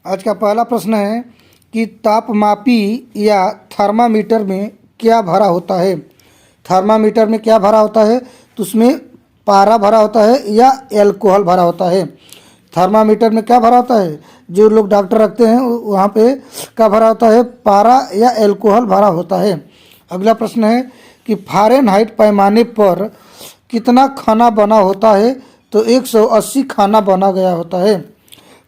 आज का पहला प्रश्न है कि तापमापी या थर्मामीटर में क्या भरा होता है। थर्मामीटर में क्या भरा होता है, तो उसमें पारा भरा होता है या एल्कोहल भरा होता है। थर्मामीटर में क्या भरा होता है, जो लोग डॉक्टर रखते हैं वहाँ पे क्या भरा होता है, पारा या एल्कोहल भरा होता है। अगला प्रश्न है कि फ़ारेनहाइट पैमाने पर कितना खाना बना होता है, तो 180 खाना बना गया होता है।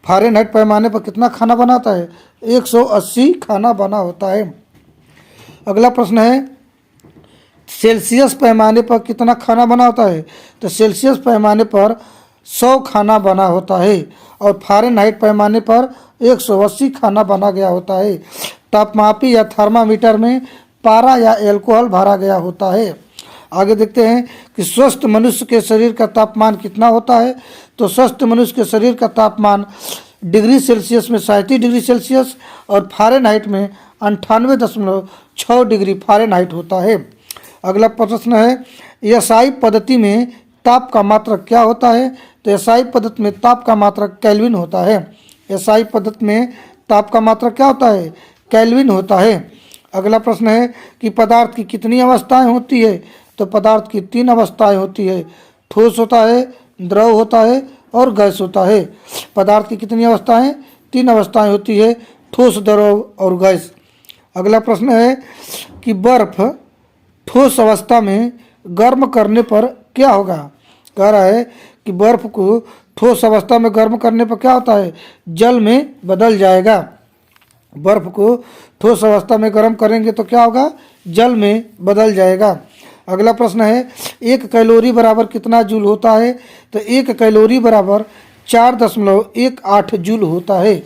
फ़ारेनहाइट पैमाने पर कितना खाना बना होता है, 180 खाना बना होता है। अगला प्रश्न है सेल्सियस पैमाने पर कितना खाना बना होता है, तो सेल्सियस पैमाने पर 100 खाना बना होता है और फ़ारेनहाइट पैमाने पर 180 खाना बना गया होता है। तापमापी या थर्मामीटर में पारा या एल्कोहल भरा गया होता है। आगे देखते हैं कि स्वस्थ मनुष्य के शरीर का तापमान कितना होता है, तो स्वस्थ मनुष्य के शरीर का तापमान डिग्री सेल्सियस में 37 डिग्री सेल्सियस और फ़ारेनहाइट में 98.6 डिग्री फ़ारेनहाइट होता है। अगला प्रश्न है एसआई पद्धति में ताप का मात्रक क्या होता है, तो एसआई पद्धति में ताप का मात्रक केल्विन होता है। एसआई पद्धति में ताप का मात्रक क्या होता है, केल्विन होता है। अगला प्रश्न है कि पदार्थ की कितनी अवस्थाएं होती है, तो पदार्थ की 3 अवस्थाएं होती है, ठोस होता है, द्रव होता है और गैस होता है। पदार्थ की कितनी अवस्थाएं, 3 अवस्थाएं होती है, ठोस, द्रव और गैस। अगला प्रश्न है कि बर्फ ठोस अवस्था में गर्म करने पर क्या होगा। कह रहा है कि बर्फ को ठोस अवस्था में गर्म करने पर क्या होता है, जल में बदल जाएगा। बर्फ को ठोस अवस्था में गर्म करेंगे तो क्या होगा, जल में बदल जाएगा। अगला प्रश्न है 1 कैलोरी बराबर कितना जूल होता है, तो 1 कैलोरी बराबर 4.18 जूल होता है।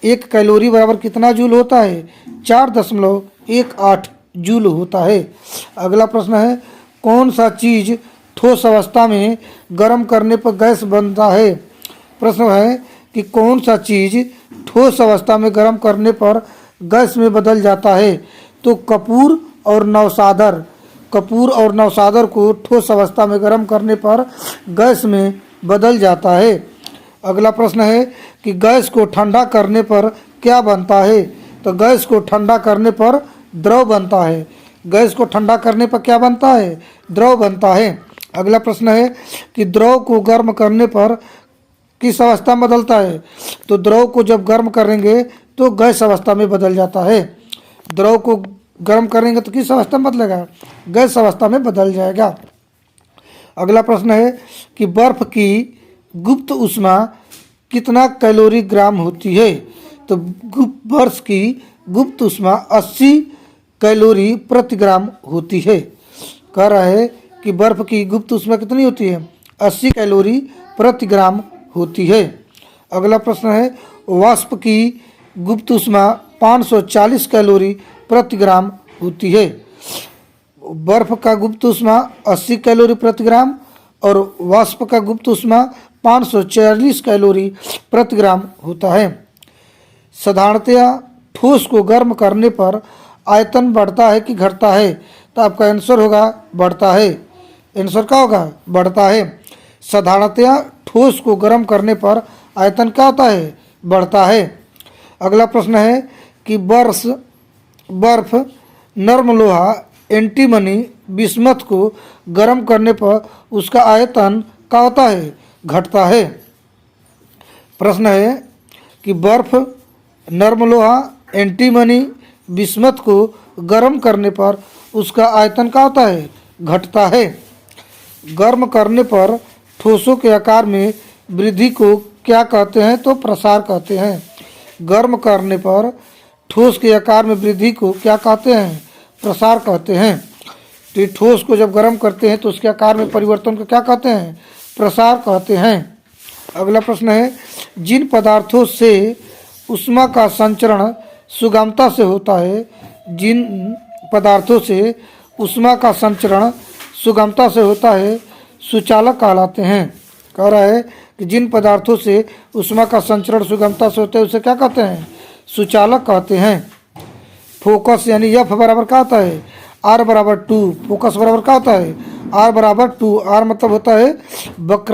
1 कैलोरी बराबर कितना जूल होता है, 4.18 जूल होता है। अगला प्रश्न है कौन सा चीज़ ठोस अवस्था में गर्म करने पर गैस बनता है। प्रश्न है कि कौन सा चीज़ ठोस अवस्था में गर्म करने पर गैस में बदल जाता है, तो कपूर और नवसादर। कपूर और नवसादर को ठोस अवस्था में गर्म करने पर गैस में बदल जाता है। अगला प्रश्न है कि गैस को ठंडा करने पर क्या बनता है, तो गैस को ठंडा करने पर द्रव बनता है। गैस को ठंडा करने पर क्या बनता है, द्रव बनता है। अगला प्रश्न है कि द्रव को गर्म करने पर किस अवस्था में बदलता है, तो द्रव को जब गर्म करेंगे तो गैस अवस्था में बदल जाता है। द्रव को गर्म करेंगे तो किस अवस्था में बदलेगा, गैस अवस्था में बदल जाएगा। अगला प्रश्न है कि बर्फ की गुप्त ऊष्मा कितना कैलोरी ग्राम होती है, तो बर्फ की गुप्त ऊष्मा 80 कैलोरी प्रति ग्राम होती है। कह रहा है कि बर्फ की गुप्त ऊष्मा कितनी होती है, 80 कैलोरी प्रति ग्राम होती है। अगला प्रश्न है वाष्प की गुप्त ऊष्मा 540 कैलोरी प्रति ग्राम होती है। बर्फ का गुप्त ऊष्मा 80 कैलोरी प्रति ग्राम और वाष्प का गुप्त ऊष्मा 540 कैलोरी प्रति ग्राम होता है। साधारणतया ठोस को गर्म करने पर आयतन बढ़ता है कि घटता है, तो आपका आंसर होगा बढ़ता है। आंसर क्या होगा, बढ़ता है। साधारणतया ठोस को गर्म करने पर आयतन क्या होता है, बढ़ता है। अगला प्रश्न है कि बर्फ नर्म लोहा एंटीमनी बिस्मथ को गर्म करने पर उसका आयतन क्या होता है, घटता है। प्रश्न है कि बर्फ नर्म लोहा एंटीमनी बिस्मथ को गर्म करने पर उसका आयतन क्या होता है, घटता है। गर्म करने पर ठोसों के आकार में वृद्धि को क्या कहते हैं, तो प्रसार कहते हैं। गर्म करने पर ठोस के आकार में वृद्धि को क्या कहते हैं, प्रसार कहते हैं। तो ठोस को जब गर्म करते हैं तो उसके आकार में परिवर्तन को क्या कहते हैं, प्रसार कहते हैं। अगला प्रश्न है जिन पदार्थों से ऊष्मा का संचरण सुगमता से होता है, जिन पदार्थों से ऊष्मा का संचरण सुगमता से होता है सुचालक कहलाते हैं। कह रहा है कि जिन पदार्थों से ऊष्मा का संचरण सुगमता से होता है उसे क्या कहते हैं, सुचालक कहते हैं। फोकस यानी एफ बराबर क्या होता है, आर बराबर 2। फोकस बराबर क्या होता है, आर बराबर 2। आर मतलब होता है वक्र